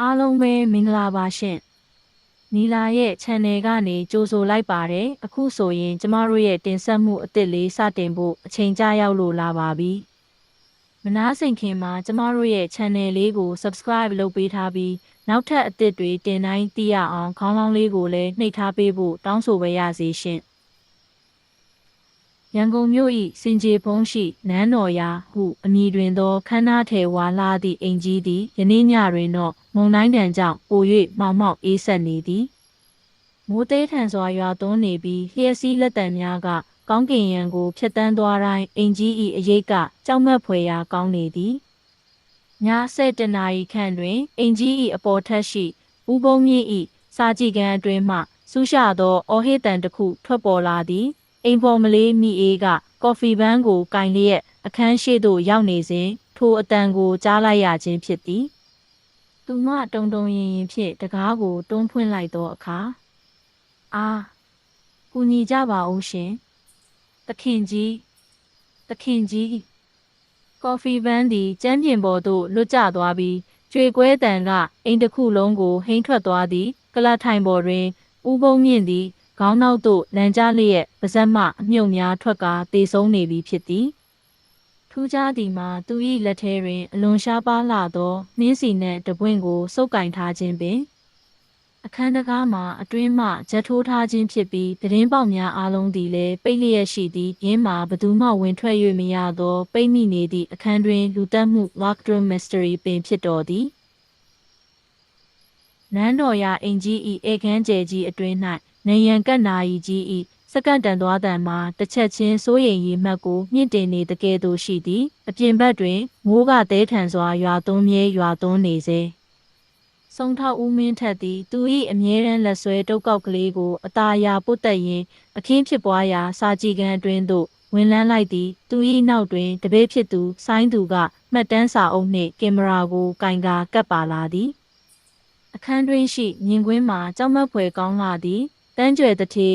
အားလုံးပဲမင်္ဂလာပါရှင်နီလာရဲ့ channel ကနေကြိုဆိုလိုက်ပါတယ်အခုဆိုရင်ကျမတို့ရဲ့တင်ဆက်မှုအသစ်လေးစတင်ဖို့အချိန်ကြာရောက်လို့လာပါပြီမနာစိန်ခင်မှာကျမတို့ရဲ့ channel လေးကို subscribe လုပ်ပေးထားပြီးနောက်ထပ်အသစ်တွေတင်တိုင်းသိရအောင်ခေါင်းလောင်းလေးကိုလည်းနှိပ်ထားပေးဖို့တောင်းဆိုပါရစေရှင်ရန်ကုန်မြို့၏စင်ကြေဖုံးရှိနန်းတော်ရာဟုအမည်တွင်သောခန်းနာထဲဝါလာသည့်အိမ်ကြီးသည်ယနေ့ညတွင်တော့မုန်တိုင်းတံကြောင့်ပို၍မောင်မောက်အေးဆက်နေသည်မိုးသေးထန်စွာရွာသွန်းနေပြီးလျှက်စီးလက်တံများကကောင်းကင်ယံကိုဖျက်တမ်းသွားတိုင်းအိမ်ကြီး၏အရိပ်ကကြောက်မက်ဖွယ်ရာကောင်းနေသည်ည7:00နာရီခန့်တွင်အိမ်ကြီး၏အပေါ်ထက်ရှိဦးဘုံမြင့်၏စာကြည့်ခန်းအတွင်းမှဆူးရှသောအော်ဟစ်တံတစ်ခုထွက်ပေါ်လာသည်အိမ်ပေါ်မလေးမိအေးကကော်ဖီပန်းကိုကင်လျက်အခန်းရှိသို့ရောက်နေစဉ်ထိုအတန်ကိုကြားလိုက်ရခြင်းဖြစ်သည်သူမတုံတုံရင်ရင်ဖြင့်တကားကိုတွန်းဖွင့်လိုက်သောအခါကူညီကြပါဦးရှင်သခင်ကြီးကော်ဖီပန်းသည်ကျမ်းပြင်ပေါ်သို့လွတ်ကျသွားပြီးကြွေကွဲတံကအိမ်တစ်ခုလုံးကိုဟိမ့်ထွက်သွားသည်ကလထိုင်ပေါ်တွင်ဦးဘုံမြင့်သည်ခေါင်းနောက်သို့လန်ကျလျက်ပါးစပ်မှအမြုပ်များထွက်ကာသေဆုံးနေပြီဖြစ်သည်ထူးခြားသည်မှာသူ၏လက်ထဲတွင်အလွန်ရှားပါးလာသောနှင်းစီနှင့်တပွင့်ကိုစုပ်ကင်ထားခြင်းပင်အခန်းတကားမှာအတွင်းမှဂျက်ထိုးထားခြင်းဖြစ်ပြီးသတင်းပေါက်များအားလုံးသည်လည်းပိတ်လျက်ရှိသည်ရင်းမှာဘသူမှဝင်ထွက်၍မရသောပိတ်မိနေသည့်အခန်းတွင်လူတက်မှု lockdown mystery ပင်ဖြစ်တော်သည်နန်းတော်ရာအိမ်ကြီး၏ဧကန်းကျယ်ကြီးအတွင်း၌နေရန်ကတ်နာရီကြီး၏စကန့်တန်သွားတန်မှာတစ်ချက်ချင်းစိုးရိမ်ရီမှတ်ကိုမြင့်တင်နေတကယ်သို့ရှိသည်အပြင်ဘက်တွင်မိုးကသဲထန်စွာရွာသွန်းမြဲရွာသွန်းနေစေဆုံးထောက်ဦးမင်းထက်သည်သူ၏အမြဲတမ်းလက်ဆွဲတုတ်ကောက်ကလေးကိုအသာယာပုတ်တက်ရင်းအခင်းဖြစ်ပွားရာစာကြည့်ခန်းအတွင်းသို့ဝင်လန်းလိုက်သည်သူ၏နောက်တွင်တပည့်ဖြစ်သူဆိုင်းသူကမှတ်တမ်းစာအုပ်နှင့်ကင်မရာကိုကင်ကာကပ်ပါလာသည်အခန်းတွင်ရှိမြင်ကွင်းမှာကြောက်မက်ဖွယ်ကောင်းလာသည်တန်းကြွယ်တထေ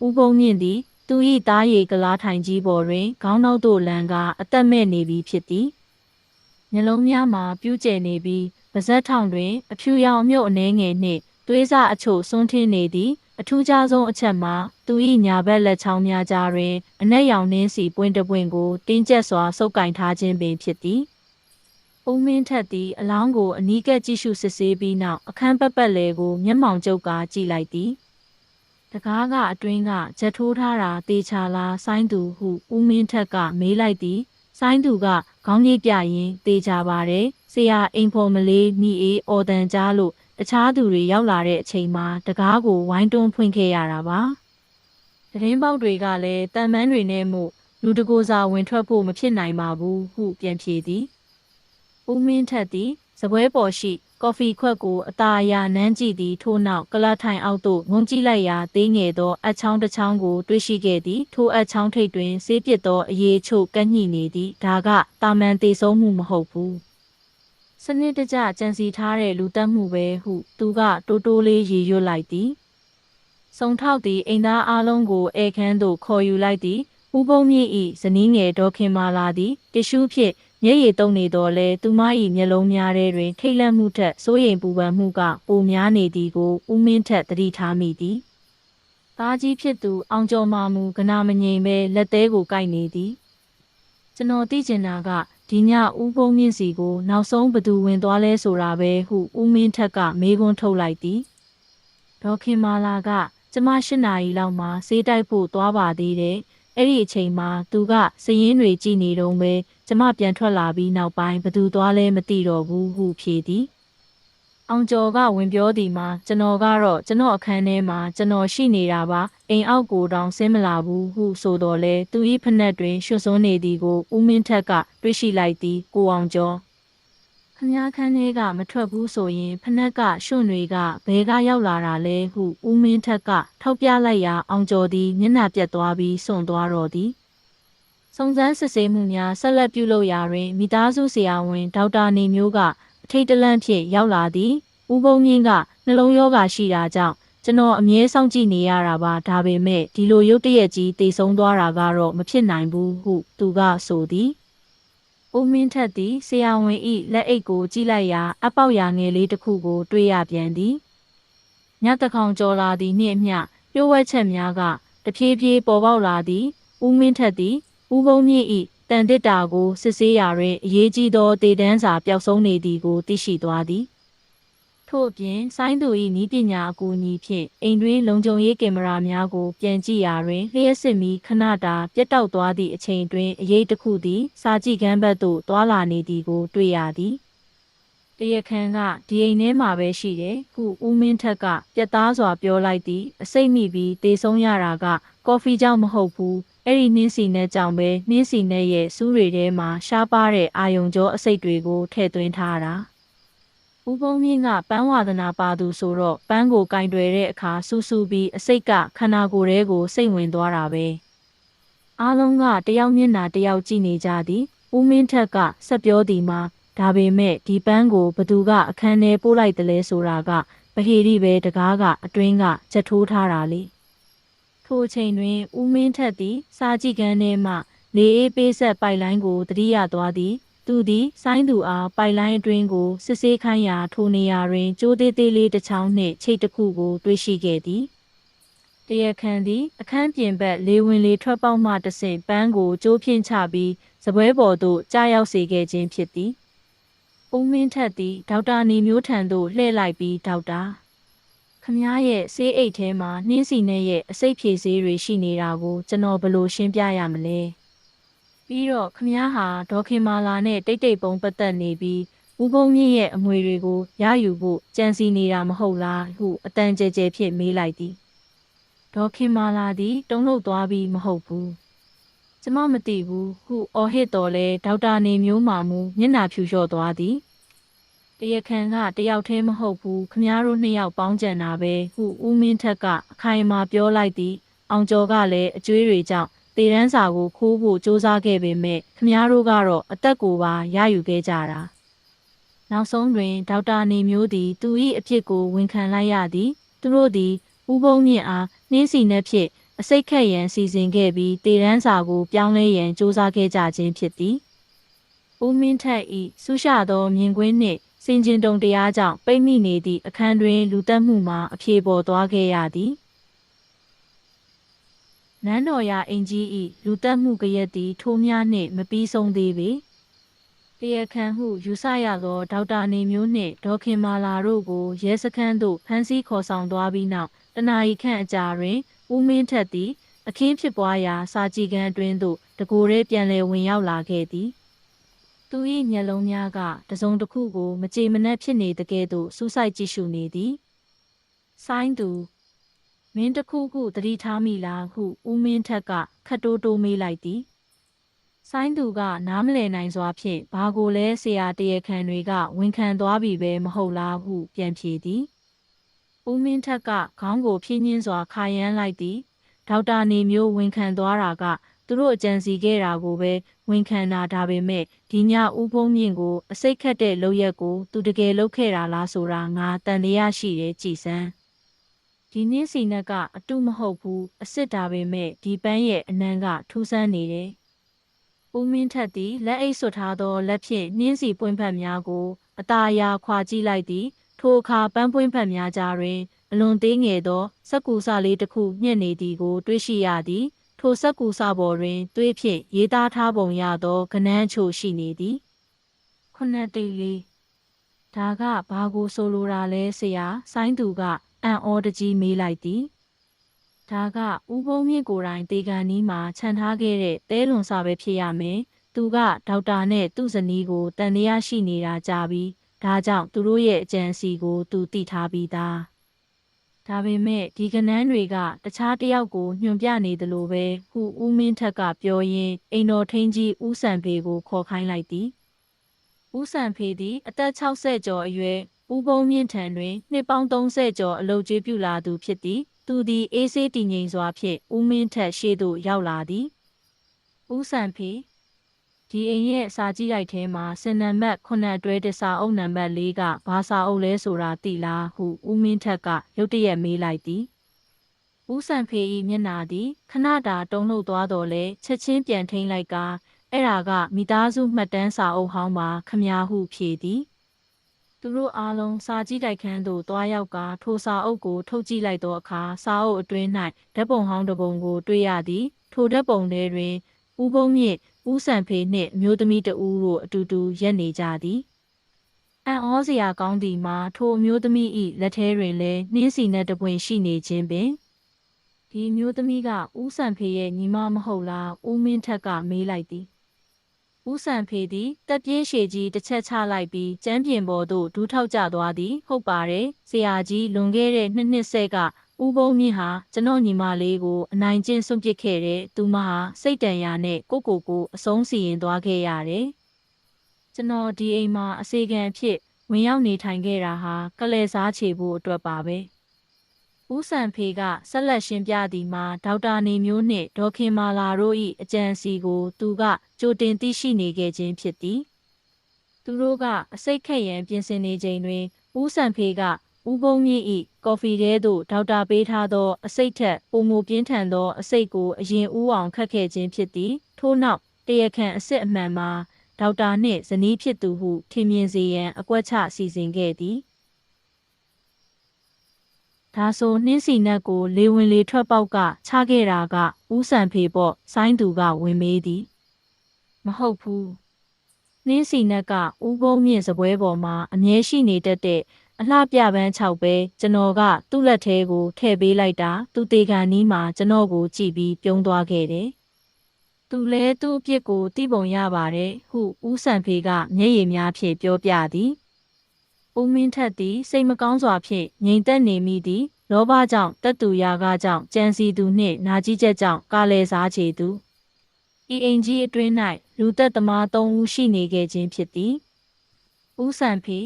ဦးဘုံမြင့်သည်သူ၏သားရည်ကလားထိုင်ကြီးပေါ်တွင်ခေါင်းနောက်သို့လန်ကာအသက်မဲ့နေပြီဖြစ်သည်မျက်လုံးများမှာပြူးကျယ်နေပြီးပါးစပ်ထောင်တွင်အဖြူရောင်အမြုပ်အနှဲငယ်နှင့်သွေးစအချို့စွန်းထင်းနေသည်အထူးခြားဆုံးအချက်မှာသူ၏ညာဘက်လက်ချောင်းများကြားတွင်အနက်ရောင်နှင်းစီပွင့်တပွင့်ကိုတင်းကျပ်စွာစုပ်ကင်ထားခြင်းပင်ဖြစ်သည်ဦးမင်းထက်သည်အလောင်းကိုအနီးကပ်ကြည့်ရှုစစ်ဆေးပြီးနောက်အခန်းပတ်လည်ကိုမျက်မှောင်ကျုပ်ကာကြည့်လိုက်သည်တကားကအတွင်းကဂျက်ထိုးထားတာတေချာလားဆိုင်းသူဟုဦးမင်းထက်ကမေးလိုက်သည်ဆိုင်းသူကခေါင်းရိပ်ပြရင်းတေချာပါတယ်ဆရာအိမ်ဖော်မလေးမိအေးအော်တန်ကြားလို့တခြားသူတွေရောက်လာတဲ့အချိန်မှာတကားကိုဝိုင်းတွန်းဖွင့်ခဲ့ရတာပါသတင်းပေါက်တွေကလည်းတန်မန်းတွေနဲ့မို့လူတကိုယ်စာဝင်ထွက်ဖို့မဖြစ်နိုင်ပါဘူးဟုပြန်ဖြေသည်ဦးမင်းထက်သည်စပွဲပေါ်ရှိကော်ဖီခွက်ကိုအသာအယာနမ်းကြည့်သည်ထို့နောက်ကလထိုင်အောက်သို့ငုံကြည့်လိုက်ရာသေးငယ်သောအချောင်းတစ်ချောင်းကိုတွေ့ရှိခဲ့သည်ထိုအချောင်းထိပ်တွင်ဆေးပစ်သောအရေးချို့ကန့်ညှိနေသည်ဒါကတာမန်သေဆုံးမှုမဟုတ်ဘူးစနစ်တကျကြံစီထားတဲ့လူတက်မှုပဲဟုသူကတိုးတိုးလေးရေရွတ်လိုက်သည်စုံထောက်သည်အိမ်သားအားလုံးကိုဧခန်းသို့ခေါ်ယူလိုက်သည်ဦးဘုံမြင့်၏ဇနီးငယ်ဒေါခင်မာလာသည်တ िश ူးဖြင့်မျက်ရည်တုံနေတော်လဲသူမ၏မျက်လုံးများထဲတွင်ထိတ်လန့်မှုထက်စိုးရိမ်ပူပန်မှုကပိုများနေသည်ကိုဦးမင်းထက်သတိထားမိသည်သားကြီးဖြစ်သူအောင်ကျော်မာမူကနာမငိမ်ပဲလက်သေးကိုကိုက်နေသည်ကျွန်တော်သိချင်တာကဒီညဦးဘုံမြင့်စီကိုနောက်ဆုံးဘသူဝင်သွားလဲဆိုတာပဲဟုဦးမင်းထက်ကမေးခွန်းထုတ်လိုက်သည်ဒေါခင်မာလာကကျမ8 နာရီလောက်မှဆေးတိုက်ဖို့သွားပါသေးတယ်အဲ့ဒီအချိန်မှာသူကစည်ရင်းတွေကြည်နေတုံးပဲကျမပြန်ထွက်လာပြီးနောက်ပိုင်းဘသူသွားလဲမသိတော့ဘူးဟုဖြေသည်အောင်ကျော်ကဝင်ပြောသည်မှာကျွန်တော်ကတော့ကျွန်တော်အခန်းထဲမှာကျွန်တော်ရှိနေတာပါအိမ်အောက်ကိုတောင်ဆင်းမလာဘူးဟုဆိုတော့လဲသူ၏ဖက်နှက်တွင်ရွှွတ်စွန်းနေသည်ကိုဦးမင်းထက်ကတွေ့ရှိလိုက်သည်ကိုအောင်ကျော်ခမည်းခန်းထဲကမထွက်ဘူးဆိုရင်ဖက်နှက်ကရွှွန့်တွေကဘဲကရောက်လာတာလဲဟုဦးမင်းထက်ကထောက်ပြလိုက်ရာအောင်ကျော်သည်မျက်နှာပြတ်သွားပြီးစွန့်သွားတော့သည်စုံစမ်းစစ်ဆေးမှုများဆက်လက်ပြုလုပ်ရာတွင်မိသားစုဆရာဝန်ဒေါက်တာနေမျိုးကအထိတ်တလန့်ဖြင့်ရောက်လာသည်ဦးဘုံမြင့်ကနှလုံးရောဂါရှိတာကြောင့်ကျွန်တော်အမြဲစောင့်ကြည့်နေရတာပါဒါပေမဲ့ဒီလိုရုတ်တရက်ကြီးသေဆုံးသွားတာကတော့မဖြစ်နိုင်ဘူးဟုသူကဆိုသည် ဦးမင်းထက်သည်ဆရာဝန်၏လက်အိတ်ကိုကြည့်လိုက်ရာအပေါက်ရာငယ်လေးတစ်ခုကိုတွေ့ရပြန်သည်ညတခေါင်ကျော်လာသည်နှင့်အမျှလျှို့ဝှက်ချက်များကတဖြည်းဖြည်းပေါ်ပေါက်လာသည်ဦးမင်းထက်သည်ဦးကုန်းမြင့်၏တန်တစ်တာကိုစစ်ဆေးရာတွင်အရေးကြီးသောတေတန်းစာပျောက်ဆုံးနေသည်ကိုသိရှိသွားသည်ထို့အပြင်ဆိုင်းသူ၏နည်းပညာအကူအညီဖြင့်အိမ်တွင်လုံခြုံရေးကင်မရာများကိုပြန်ကြည့်ရာတွင်လျှက်စစ်မီခဏတာပြတ်တောက်သွားသည့်အချိန်တွင်အရေးတစ်ခုသည်စာကြည့်ခန်းဘက်သို့တွာလာနေသည်ကိုတွေ့ရသည်တရားခံကဒီအိမ်ထဲမှာပဲရှိတယ်ဟုဦးမင်းထက်ကပြတ်သားစွာပြောလိုက်သည်အစိတ်မိပြီးတေဆုံးရတာကကော်ဖီကြောင့်မဟုတ်ဘူးအဲ့ဒီနှင်းစီနဲ့ကြောင့်ပဲနှင်းစီနဲ့ရဲ့စူးတွေထဲမှာရှားပါတဲ့အာယုံကြောအစိတ်တွေကိုထည့်သွင်းထားတာဦးကုန်းမြင့်ကပန်းဝါဒနာပါသူဆိုတော့ပန်းကိုကင်တွယ်တဲ့အခါစူးစူးပြီးအစိတ်ကခန္ဓာကိုယ်ထဲကိုစိတ်ဝင်သွားတာပဲအားလုံးကတယောက်မျက်နှာတယောက်ကြည့်နေကြသည်ဦးမင်းထက်ကဆက်ပြောသည်မှာဒါပေမဲ့ဒီပန်းကိုဘသူကအခန်းထဲပို့လိုက်တယ်လဲဆိုတာကဗဟေရီပဲတကားကအတွင်းကချက်ထိုးထားတာလေထိုအချိန်တွင်ဦးမင်းထက်သည်စာကြည့်ခန်းထဲမှလေအေးပေးဆက်ပိုက်လိုင်းကိုတတိယသွားသည်သူသည်ဆိုင်းသူအားပိုက်လိုင်းအတွင်းကိုစစ်ဆေးခိုင်းရာထိုနေရာတွင်ကြိုးသေးသေးလေးတစ်ချောင်းနှင့်ချိတ်တစ်ခုကိုတွေ့ရှိခဲ့သည်တရားခံသည်အခန်းပြင်ဘက်လေဝင်လေထွက်ပေါက်မှတဆင့်ပန်းကိုကြိုးဖြင့်ချပြီးစပွဲပေါ်သို့ကြားရောက်စေခဲ့ခြင်းဖြစ်သည်ဦးမင်းထက်သည်ဒေါက်တာနေမျိုးထံသို့လှည့်လိုက်ပြီးဒေါက်တာခမည်းရဲ့ဆေးအိတ်ထဲမှာနှင်းစီနဲ့ရဲ့အစိတ်ဖြေဆေးတွေရှိနေတာကိုကျွန်တော်ဘယ်လိုရှင်းပြရမလဲပြီးတော့ခမည်းဟာဒေါ်ခင်မာလာနဲ့တိတ်တိတ်ပုံပတ်သက်နေပြီးဦးကုန်းမြင့်ရဲ့အမွေတွေကိုရယူဖို့ကြံစီနေတာမဟုတ်လားဟုအတန်ကျဲကျဲဖြင့်မေးလိုက်သည်ဒေါ်ခင်မာလာသည်တုံ့လှုပ်သွားပြီးမဟုတ်ဘူးကျမမသိဘူးဟုအော်ဟစ်တော်လဲဒေါက်တာနေမျိုးမှမူမျက်နှာဖြူလျှော့သွားသည်တရားခံကတယောက်တည်းမဟုတ်ဘူးခမည်းတော်နှစ်ယောက်ပေါင်းကြံတာပဲဟုဦးမင်းထက်ကအခိုင်အမာပြောလိုက်သည်အောင်ကျော်ကလည်းအကျွေးတွေကြောင့်တေရန်စာကိုခိုးဖို့စ조사ခဲ့ပေမဲ့ခမည်းတော်ကတော့အသက်ကိုပါရယူခဲ့ကြတာနောက်ဆုံးတွင်ဒေါက်တာနေမျိုးသည်သူ၏အဖြစ်ကိုဝန်ခံလိုက်ရသည်သူတို့သည်ဦးဘုံမြင့်အားနှင်းစီနဲ့ဖြင့်အစိတ်ခက်ရန်စီစဉ်ခဲ့ပြီးတေရန်စာကိုပြောင်းလဲရန်စ조사ခဲ့ကြခြင်းဖြစ်သည်ဦးမင်းထက်၏ဆူရှသောမြင်ကွင်းနှင့်စင်ကျင်တုံတရားကြောင့်ပိတ်မိနေသည့်အခန်းတွင်လူတက်မှုမှာအပြေပေါ်သွားခဲ့ရသည်နန်းတော်ရာအင်ကြီး၏လူတက်မှုကရက်သည်ထိုးများနှင့်မပြီးဆုံးသေးပေတရားခံဟုယူဆရသောဒေါက်တာနေမျိုးနှင့်ဒေါ်ခင်မာလာတို့ကိုရဲစခန်းသို့ဖမ်းဆီးခေါ်ဆောင်သွားပြီးနောက်တနာရီခန့်အကြာတွင်ဦးမင်းထက်သည်အခင်းဖြစ်ပွားရာစာကြည့်ခန်းအတွင်းသို့တကိုယ်တည်းပြန်လည်ဝင်ရောက်လာခဲ့သည်သူ၏မျက်လုံးများကတစုံတစ်ခုကိုမကြေမနက်ဖြစ်နေတကဲ့သို့စူးစိုက်ကြည့်ရှုနေသည်ဆိုင်းသူမင်းတစ်ခုခုသတိထားမိလားဟုဦးမင်းထက်ကခတ်တိုးတိုးမေးလိုက်သည်ဆိုင်းသူကနားမလည်နိုင်စွာဖြင့်ဘာကိုလဲဆရာတရားခံတွေကဝန်ခံသွားပြီပဲမဟုတ်လားဟုပြန်ဖြေသည်ဦးမင်းထက်ကခေါင်းကိုဖြင်းညင်းစွာခါရမ်းလိုက်သည်ဒေါက်တာနေမျိုးဝန်ခံသွားတာကသူတို့အကြံစီခဲ့တာကိုပဲဝန်ခံတာဒါပေမဲ့ဒီညဦးဖုံးမြင့်ကိုအစိတ်ခတ်တဲ့လုပ်ရက်ကိုသူတကယ်လုပ်ခဲ့တာလားဆိုတာငါတန်တရားရှိတယ်ကြည်စမ်းဒီနှင်းစီနက်ကအတုမဟုတ်ဘူးအစ်စ်ဒါပေမဲ့ဒီပန်းရဲ့အနံကထူးဆန်းနေတယ်ဦးမင်းထက်သည်လက်အိတ်ဆွထားသောလက်ဖြင့်နှင်းစီပွင့်ဖက်များကိုအသာအရာခွာကြည့်လိုက်သည်ထိုအခါပန်းပွင့်ဖက်များကြားတွင်အလွန်သေးငယ်သောစက္ကူစလေးတစ်ခုညှက်နေသည်ကိုတွေ့ရှိရသည်ထိုစက္ကူစပေါ်တွင်သွေးဖြင့်ရေးသားထားပုံရသောကဏ္ဍအချို့ရှိနေသည်ခုနှစ်တိတ်လေးဒါကဘာကိုဆိုလိုတာလဲဆရာဆိုင်းသူကအံ့ဩတကြီးမေးလိုက်သည်ဒါကဦးဘုံမြင့်ကိုယ်တိုင်တေကန်နီးမှာခြံထားခဲ့တဲ့တဲလွန်စာပဲဖြစ်ရမယ်သူကဒေါက်တာနဲ့သူ့ဇနီးကိုတန်တရားရှိနေတာကြာပြီးဒါကြောင့်သူတို့ရဲ့အကြံအစီကိုသူသိထားပြီးသားဒါပေမဲ့ဒီကဏ္ဍတွေကတခြားတယောက်ကိုညွှန်ပြနေသလိုပဲဟုဦးမင်းထက်ကပြောရင်းအိမ်တော်ထိန်ကြီးဦးစံဖေကိုခေါ်ခိုင်းလိုက်သည်ဦးစံဖေသည်အသက်60ကျော်အရွယ်ဦးဘုံမြင့်ထံတွင်နှစ်ပေါင်း30ကျော်အလုပ်ကျွေးပြုလာသူဖြစ်သည်သူသည်အေးဆေးတည်ငြိမ်စွာဖြင့်ဦးမင်းထက်ရှေ့သို့ရောက်လာသည်ဦးစံဖေဒီအိမ်ရဲ့စာကြည့်လိုက်ထဲမှာစင်နံပါတ်9အတွဲတစာအုပ်နံပါတ်4ကဘာစာအုပ်လဲဆိုတာသိလားဟုဦးမင်းထက်ကရုတ်တရက်မေးလိုက်သည်ဦးစံဖေ၏မျက်နှာသည်ခဏတာတုန်လှုပ်သွားတော်လဲချက်ချင်းပြန်ထိန်လိုက်က အဲ့ဒါကမိသားစုမှတ်တမ်းစာအုပ်ဟောင်းမှာခမည်းဟုဖြေသည်သူတို့အားလုံးစာကြည့်တိုက်ခန်းသို့တွားရောက်ကထိုစာအုပ်ကိုထုတ်ကြည့်လိုက်သောအခါစာအုပ်အတွင်း၌ဓာတ်ပုံဟောင်းတစ်ပုံကိုတွေ့ရသည်ထိုဓာတ်ပုံထဲတွင်ဦးဘုံမြင့်ဦးစံဖေနှင့်အမျိုးသမီးတဦးတို့အတူတူရက်နေကြသည်အံ့ဩစရာကောင်းသည်မှာထိုအမျိုးသမီး၏လက်ထဲတွင်လည်းနှင်းစီနှင့်တပွင့်ရှိနေခြင်းပင်ဒီအမျိုးသမီးကဦးစံဖေရဲ့ညီမမဟုတ်လားဦးမင်းထက်ကမေးလိုက်သည်ဦးစံဖေသည်တက်ပြင်းရှည်ကြီးတစ်ချက်ချလိုက်ပြီးကျမ်းပြင်ပေါ်သို့ဒူးထောက်ကျသွားသည်ဟုတ်ပါတယ်ဆရာကြီးလွန်ခဲ့တဲ့နှစ်ဆက်ကဦးဘုံမြင့်ဟာကျွန်တော်ညီမလေးကိုအနိုင်ကျင့်စွန့်ပစ်ခဲ့တဲ့သူမဟာစိတ်တန်ရာနဲ့ကိုအဆုံးစီရင်သွားခဲ့ရတယ်ကျွန်တော်ဒီအိမ်မှာအစေခံအဖြစ်ဝင်ရောက်နေထိုင်ခဲ့တာဟာကလဲစားချေဖို့အတွက်ပါပဲဦးစံဖေကဆက်လက်ရှင်းပြသည်မှာဒေါက်တာနေမျိုးနှင့်ဒေါ်ခင်မာလာတို့၏အကြံစီကိုသူကကြိုတင်သိရှိနေခဲ့ခြင်းဖြစ်သည်သူတို့ကအစိတ်ခက်ရန်ပြင်ဆင်နေချိန်တွင်ဦးစံဖေကဦးဘုံမြင့်၏ကော်ဖီထဲသို့ဒေါက်တာပေးထားသောအစိတ်ထက်ပုံမပြင်းထန်သောအစိတ်ကိုအရင်ဦးအောင်ခတ်ခဲ့ခြင်းဖြစ်သည်ထို့နောက်တရားခံအစ်စ်အမှန်မှာဒေါက်တာနှင့်ဇနီးဖြစ်သူဟုထင်မြင်စေရန်အကွက်ချစီစဉ်ခဲ့သည်ဒါဆိုနှင်းစီနက်ကိုလေဝင်လေထွက်ပေါက်ကချခဲ့တာကဦးစံဖေပေါ့ဆိုင်းသူကဝင်မေးသည်မဟုတ်ဘူးနှင်းစီနက်ကဦးဘုံမြင့်စပွဲပေါ်မှာအမြဲရှိနေတတ်တဲ့အလှပြပန်း6ပဲကျွန်တော်ကသူ့လက်ထဲကိုထည့်ပေးလိုက်တာသူတေကန်နီးမှာကျွန်တော်ကိုကြည့်ပြီးပြုံးသွားခဲ့တယ်သူလဲသူ့အပြစ်ကိုသိပုံရပါတယ်ဟုဦးစံဖေကမျက်ရည်များဖြင့်ပြောပြသည်ဦးမင်းထက်သည်စိတ်မကောင်းစွာဖြင့်ငြိမ်သက်နေမိသည်လောဘကြောင့်တက်သူရာကကြောင့်ကြံစီသူနှင့်နာကြီးချက်ကြောင့်ကာလဲစားချေသူဤအိမ်ကြီးအတွင်း၌လူသက်သမား3ဦးရှိနေခဲ့ခြင်းဖြစ်သည်ဦးစံဖေ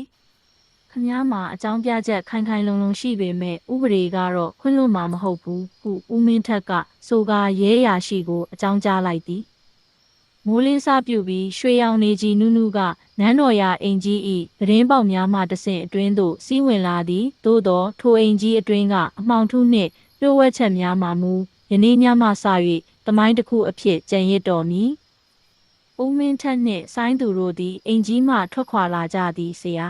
ခမည်းမှာအကြောင်းပြချက်ခိုင်ခိုင်လုံလုံရှိပေမဲ့ဥပဒေကတော့ခွင့်လွှတ်မှာမဟုတ်ဘူးဟုဦးမင်းထက်ကဆိုကာရဲရာရှိကိုအကြောင်းကြားလိုက်သည်မိုးလင်းစပြုပြီးရွှေရောင်နေကြီးနုနုကနန်းတော်ရာအိမ်ကြီး၏သတင်းပေါက်များမှတဆင့်အတွင်းသို့စီးဝင်လာသည်သို့သောထိုအိမ်ကြီးအတွင်းကအမှောင်ထုနှင့်လျှို့ဝှက်ချက်များမှမူယနေ့ညမှစ၍သမိုင်းတစ်ခုအဖြစ်ကြံရစ်တော်မူဦးမင်းထက်နှင့်ဆိုင်းသူတို့သည်အိမ်ကြီးမှထွက်ခွာလာကြသည်ဆရာ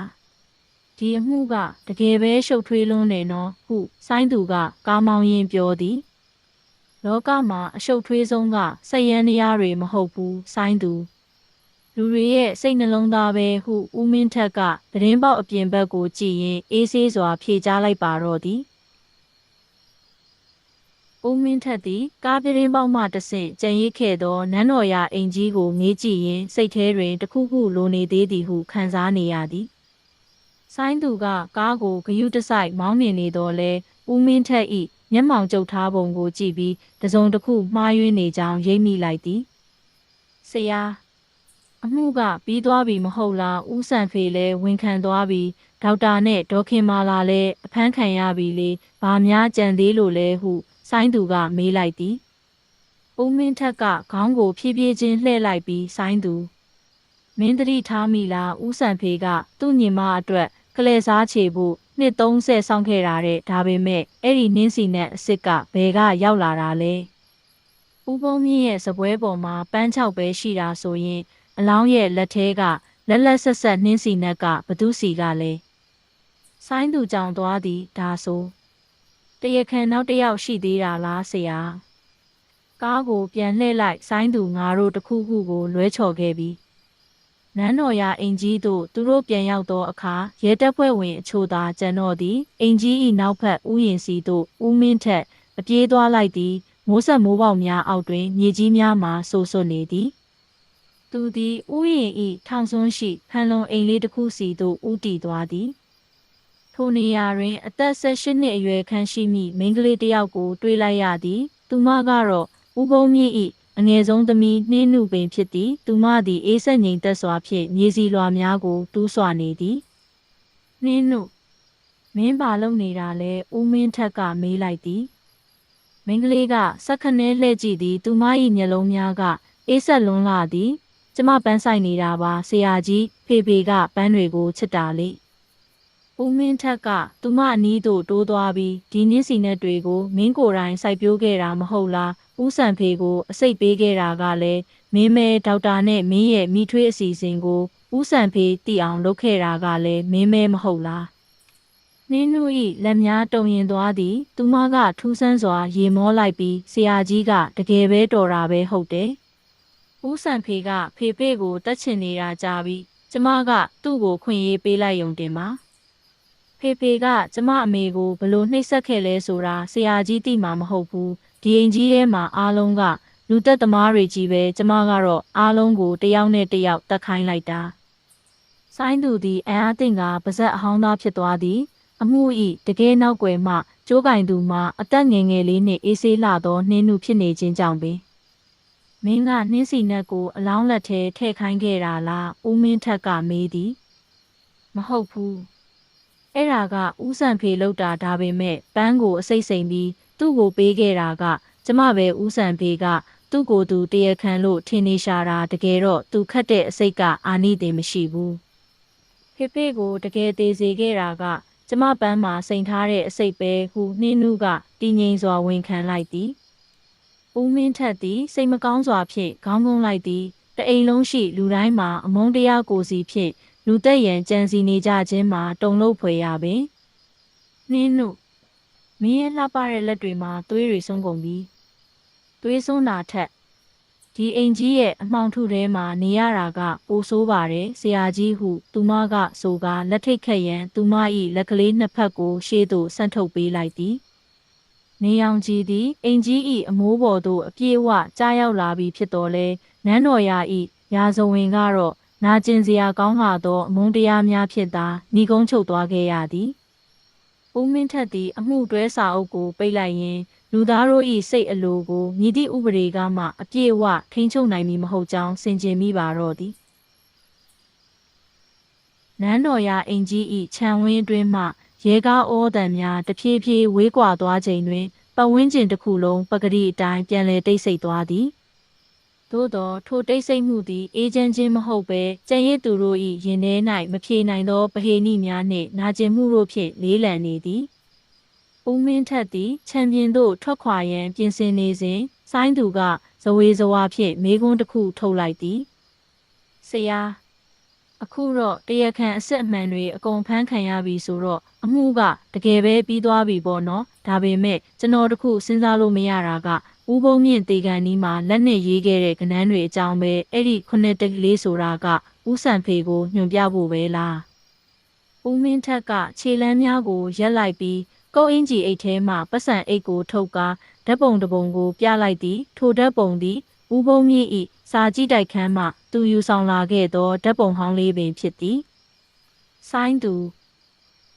ဒီအမှုကတကယ်ပဲရှုပ်ထွေးလွန်းနေနော်ဟုဆိုင်းသူကကားမောင်းရင်းပြောသည်လောကမှာအရှုပ်ထွေးဆုံးကစိတ်ရန်တရားတွေမဟုတ်ဘူးဆိုင်းသူလူတွေရဲ့စိတ်နှလုံးသားပဲဟုဦးမင်းထက်ကသတင်းပေါက်အပြင်ဘက်ကိုကြည့်ရင်အေးဆေးစွာဖြေကြားလိုက်ပါတော့သည်ဦးမင်းထက်သည်ကားသတင်းပေါက်မှတဆင့်ကြံရစ်ခဲ့သောနန်းတော်ရာအိမ်ကြီးကိုငေးကြည့်ရင်စိတ်ထဲတွင်တခုခုလိုနေသေးသည်ဟုခံစားနေရသည်ဆိုင်းသူကကားကိုဂယုတစိုက်မောင်းနေတော့လဲဦးမင်းထက်၏မျက်မှောင်ကျုပ်ထားပုံကိုကြည့်ပြီးတစုံတစ်ခုမှားယွင်းနေကြောင်းရိပ်မိလိုက်သည်ဆရာအမှုကပြီးသွားပြီမဟုတ်လားဦးစံဖေလည်းဝန်ခံသွားပြီဒေါက်တာနဲ့ဒေါခင်မာလာလည်းအဖမ်းခံရပြီလေဘာများကြံသေးလို့လဲဟုဆိုင်းသူကမေးလိုက်သည်ဦးမင်းထက်ကခေါင်းကိုဖြည်းဖြည်းချင်းလှည့်လိုက်ပြီးဆိုင်းသူမင်းသတိထားမိလားဦးစံဖေကသူ့ညီမအတွက်ကလဲစားချေဖို့နှစ်30ဆောင်းခဲ့တာတဲ့ဒါပေမဲ့အဲ့ဒီနင်းစီနဲ့အစ်စ်ကဘယ်ကရောက်လာတာလဲဦးဘုံမြင့်ရဲ့စပွဲပေါ်မှာပန်း6ပဲရှိတာဆိုရင်အလောင်းရဲ့လက်ထဲကလက်ဆက်ဆက်နှင်းစီနဲ့ကဘသူစီကလဲဆိုင်းသူကြောင်သွားသည်ဒါဆိုတရခန်နောက်တစ်ယောက်ရှိသေးတာလားဆရာကားကိုပြန်လှည့်လိုက်ဆိုင်းသူငါတို့တခုခုကိုလွဲချော်ခဲ့ပြီနန်းတော်ရာအိမ်ကြီးသို့သူတို့ပြန်ရောက်သောအခါရဲတပ်ဖွဲ့ဝင်အချို့သာကျန်တော့သည်အိမ်ကြီး၏နောက်ဘက်ဥယျာဉ်စီသို့ဦးမင်းထက်အပြေးသွားလိုက်သည်မိုးဆက်မိုးပေါက်များအောက်တွင်မြေကြီးများမှဆိုးဆွနေသည်သူသည်ဥယျာဉ်၏ထောင်စွန်းရှိဖန်လုံအိမ်လေးတစ်ခုစီသို့ဦးတည်သွားသည်ထိုနေရာတွင်အသက်18နှစ်အရွယ်ခန့်ရှိမိမိန်းကလေးတစ်ယောက်ကိုတွေ့လိုက်ရသည်သူမကတော့ဦးဘုံမြင့်၏အငယ်ဆုံးသမီးနှင်းနုပင်ဖြစ်သည်သူမသည်အေးဆက်ငြိမ်သက်စွာဖြင့်မြေစီလွာများကိုတူးဆွနေသည်နှင်းနုမင်းပါလုံနေတာလဲဦးမင်းထက်ကမေးလိုက်သည်မိန်းကလေးကစက္ကနဲလှည့်ကြည့်သည်သူမ၏မျက်လုံးများကအေးဆက်လွန်းလာသည်ကျမပန်းဆိုင်နေတာပါဆရာကြီးဖေကပန်းတွေကိုချစ်တာလေဦးမင်းထက်ကသူမအနီးသို့တိုးသွားပြီးဒီနည်းစီနဲ့တွေကိုမင်းကိုယ်တိုင်စိုက်ပျိုးခဲ့တာမဟုတ်လား ဦးစံဖေကိုအစိတ်ပေးခဲ့တာကလည်းမင်းမဲဒေါက်တာနဲ့မင်းရဲ့မိထွေးအစီအစဉ်ကိုဦးစံဖေတည်အောင်လုပ်ခဲ့တာကလည်းမင်းမဲမဟုတ်လားနင်းနူ၏လက်များတုံရင်သွားသည်သူမကထူးဆန်းစွာရေမောလိုက်ပြီးဆရာကြီးကတကယ်ပဲတော်တာပဲဟုတ်တယ်ဦးစံဖေကဖေဖေကိုတက်ချင်နေတာကြားပြီးကျမကသူ့ကိုခွင့်ရေးပေးလိုက်ယုံတင်ပါဖေဖေကကျမအမေကိုဘလို့နှိပ်စက်ခဲ့လဲဆိုတာဆရာကြီးသိမှာမဟုတ်ဘူးဒီအိမ်ကြီးထဲမှာအားလုံးကလူသက်သမားတွေကြီးပဲကျမကတော့အားလုံးကိုတယောက်နဲ့တယောက်တတ်ခိုင်းလိုက်တာဆိုင်းသူသည်အံ့အားသင့်ကပါဇက်အဟောင်းသားဖြစ်သွားသည်အမှုဤတကယ်နောက်ွယ်မှကျိုးကင်သူမှအသက်ငယ်ငယ်လေးနှင့်အေးဆေးလှသောနှင်းနုဖြစ်နေခြင်းကြောင့်ပင်မင်းကနှင်းစီနက်ကိုအလောင်းလက်ထဲထည့်ခိုင်းခဲ့တာလားဦးမင်းထက်ကမေးသည်မဟုတ်ဘူးအဲ့ဒါကဦးစံဖေလောက်တာဒါပေမဲ့ပန်းကိုအစိမ့်စိမ့်ပြီးသူ့ကိုပေးခဲ့တာကကျမပဲဦးစံဖေကသူ့ကိုယ်သူတရားခံလို့ထင်နေရှာတာတကယ်တော့သူခတ်တဲ့အစိတ်ကအာနိသင်မရှိဘူးဖေဖေကိုတကယ်သေးစေခဲ့တာကကျမပန်းမှာစိန်ထားတဲ့အစိတ်ပဲဟုနှင်းနုကတည်ငြိမ်စွာဝန်ခံလိုက်သည်ဦးမင်းထက်သည်စိတ်မကောင်းစွာဖြင့်ခေါင်းငုံလိုက်သည်တအိမ်လုံးရှိလူတိုင်းမှာအမုန်းတရားကိုစီဖြင့်လူသက်ရန်ကြံစီနေကြခြင်းမှာတုံလို့ဖွယ်ရပင်နှင်းနုမင်းရဲ့လှပတဲ့လက်တွေမှာသွေးတွေဆုံးကုန်ပြီသွေးဆုံးတာထက်ဒီအိမ်ကြီးရဲ့အမှောင်ထုထဲမှာနေရတာကပိုဆိုးပါတယ်ဆရာကြီးဟုသူမကဆိုကာလက်ထိတ်ခတ်ရန်သူမ၏လက်ကလေးနှစ်ဖက်ကိုရှေ့သို့ဆန့်ထုတ်ပေးလိုက်သည်နေအောင်ကြီးသည်အိမ်ကြီး၏အမိုးပေါ်သို့အပြေးဝကြားရောက်လာပြီးဖြစ်တော်လဲနန်းတော်ရာ၏ရာဇဝင်ကတော့နာကျင်စရာကောင်းလာသောအမုန်းတရားများဖြစ်သာညီကုန်းချုပ်သွားခဲ့ရသည်ဦးမင်းထက်သည်အမှုတွဲစာအုပ်ကိုပိတ်လိုက်ရင်းလူသားတို့၏စိတ်အလိုကိုမြည်သည့်ဥပဒေကမှအပြည့်အဝထိန်းချုပ်နိုင်မည်မဟုတ်ကြောင်းဆင်ခြင်မိပါတော့သည်နန်းတော်ရာအိမ်ကြီး၏ခြံဝင်းအတွင်းမှရဲကားဩတံများတဖြည်းဖြည်းဝေးကွာသွားချိန်တွင်ပတ်ဝန်းကျင်တစ်ခုလုံးပကတိအတိုင်းပြန်လည်တိတ်ဆိတ်သွားသည်သို့သောထိုတိတ်ဆိတ်မှုသည်အေးချမ်းခြင်းမဟုတ်ဘဲကြံရစ်သူတို့၏ရင်ထဲ၌မဖြေနိုင်သောဗဟိနိများနှင့်နာကျင်မှုတို့ဖြင့်လေးလံနေသည်ဦးမင်းထက်သည်ခြံပြင်သို့ထွက်ခွာရန်ပြင်ဆင်နေစဉ်ဆိုင်းသူကဇဝေဇဝါဖြင့်မေးခွန်းတစ်ခုထုတ်လိုက်သည်ဆရာအခုတော့တရားခံအစစ်အမှန်တွေအကုန်ဖမ်းခံရပြီဆိုတော့အမှုကတကယ်ပဲပြီးသွားပြီပေါ့နော်ဒါပေမဲ့ကျွန်တော်တို့ခုစဉ်းစားလို့မရတာကဦးဘုံမြင့်တေကန်နီးမှာလက်နဲ့ရေးခဲ့တဲ့ကဏ္ဍတွေအကြောင်းပဲအဲ့ဒီခုနှစ်တက်ကလေးဆိုတာကဦးစံဖေကိုညွှန်ပြဖို့ပဲလားဦးမင်းထက်ကခြေလမ်းများကိုရက်လိုက်ပြီးကုတ်အင်ကြီးအိတ်ထဲမှပတ်စံအိတ်ကိုထုတ်ကာဓာတ်ပုံတစ်ပုံကိုပြလိုက်သည်ထိုဓာတ်ပုံသည်ဦးဘုံမြင့်၏စာကြည့်တိုက်ခန်းမှသူယူဆောင်လာခဲ့သောဓာတ်ပုံဟောင်းလေးပင်ဖြစ်သည်ဆိုင်းသူ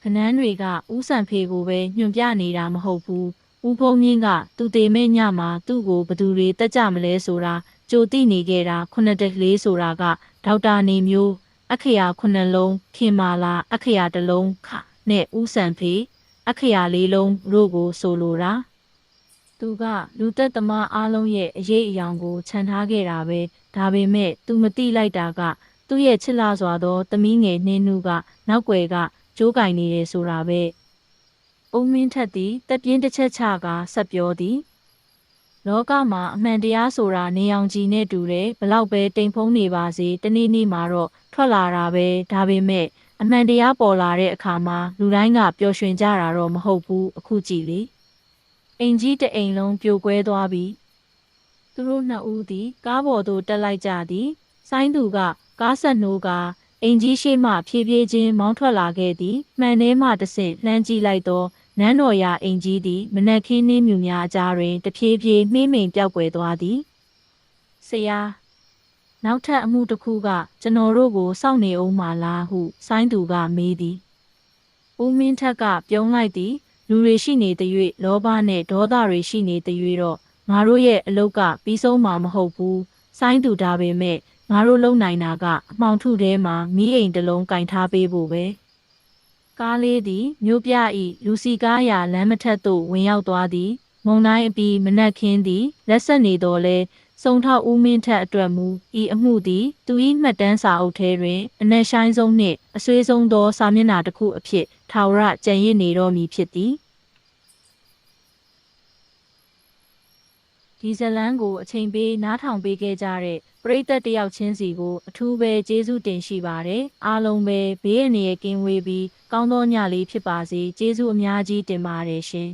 ခနန်းတွေကဦးစံဖေကိုပဲညွှန်ပြနေတာမဟုတ်ဘူးဦးဘုံမြင့်ကသူတေမဲ့ညမှာသူ့ကိုဘသူတွေတက်ကြမလဲဆိုတာကြိုသိနေခဲ့တာခုနှစ်တက်ကလေးဆိုတာကဒေါက်တာနေမျိုးအခရာခုနှစ်လုံးခင်မာလာအခရာတစ်လုံးခနဲ့ဦးစံဖေအခရာလေးလုံးတို့ကိုဆိုလိုတာသူကလူသက်သမားအားလုံးရဲ့အရေးအယောင်ကိုခြံထားခဲ့တာပဲဒါပေမဲ့သူမသိလိုက်တာကသူ့ရဲ့ချစ်လာစွာသောသမီးငယ်နှင်းနုကနောက်ွယ်ကကြိုးကင်နေတယ်ဆိုတာပဲအုံမင်းထက်သည်တက်ပြင်းတစ်ချက်ချကဆက်ပြောသည်လောကမှာအမှန်တရားဆိုတာနေအောင်ကြည်နဲ့တူတယ်ဘလောက်ပဲတိမ်ဖုံးနေပါစေတနေ့နေ့မှာတော့ထွက်လာတာပဲဒါပေမဲ့အမှန်တရားပေါ်လာတဲ့အခါမှာလူတိုင်းကပျော်ရွှင်ကြတာတော့မဟုတ်ဘူးအခုကြည့်လေအိမ်ကြီးတအိမ်လုံးပြိုကွဲသွားပြီသူတို့နှစ်ဦးသည်ကားပေါ်သို့တက်လိုက်ကြသည်ဆိုင်းသူကကားဆက်နှိုးကအင်ကြီးရှိမှဖြည်းဖြည်းချင်းမောင်းထွက်လာခဲ့သည်မှန်ထဲမှတဆင့်လှမ်းကြည့်လိုက်သောနန်းတော်ရာအင်ကြီးသည်မနက်ခင်းနှင်းမြူများအကြားတွင်တဖြည်းဖြည်းမှိမ့်မိန်ပြောက်ကွယ်သွားသည်ဆရာနောက်ထပ်အမှုတစ်ခုကကျွန်တော်တို့ကိုစောင့်နေအောင်မလားဟုဆိုင်းသူကမေးသည်ဦးမင်းထက်ကပြုံးလိုက်သည်လူတွေရှိနေတဲ့၍လောဘနဲ့ဒေါသတွေရှိနေတဲ့၍တော့ငါတို့ရဲ့အလုပ်ကပြီးဆုံးမှာမဟုတ်ဘူးဆိုင်းသူဒါပေမဲ့ငါတို့လုံနိုင်တာကအမှောင်ထုထဲမှာမီးအိမ်တစ်လုံးကင်ထားပေးဖို့ပဲကားလေးသည်မြို့ပြ၏လူစီကားရာလမ်းမထက်သို့ဝင်ရောက်သွားသည်မုံတိုင်းအပြီးမနက်ခင်းသည်လက်ဆက်နေတော်လဲစုံထောက်ဦးမင်းထက်အတွက်မူဤအမှုသည်သူ၏မှတ်တမ်းစာအုပ်ထဲတွင်အနက်ရှိုင်းဆုံးနှင့်အဆွေးဆုံးသောစာမျက်နှာတစ်ခုအဖြစ်ထာဝရကျန်ရစ်နေတော်မူဖြစ်သည် ဒီဇလန်းကိုအချိန်ပေးနားထောင်ပေးခဲ့ကြတဲ့ပရိသတ်တယောက်ချင်းစီကိုအထူးပဲကျေးဇူးတင်ရှိပါတယ်အားလုံးပဲဘေးအန္တရာယ်ကင်းဝေးပြီးကောင်းသောညလေးဖြစ်ပါစေကျေးဇူးအများကြီးတင်ပါတယ်ရှင်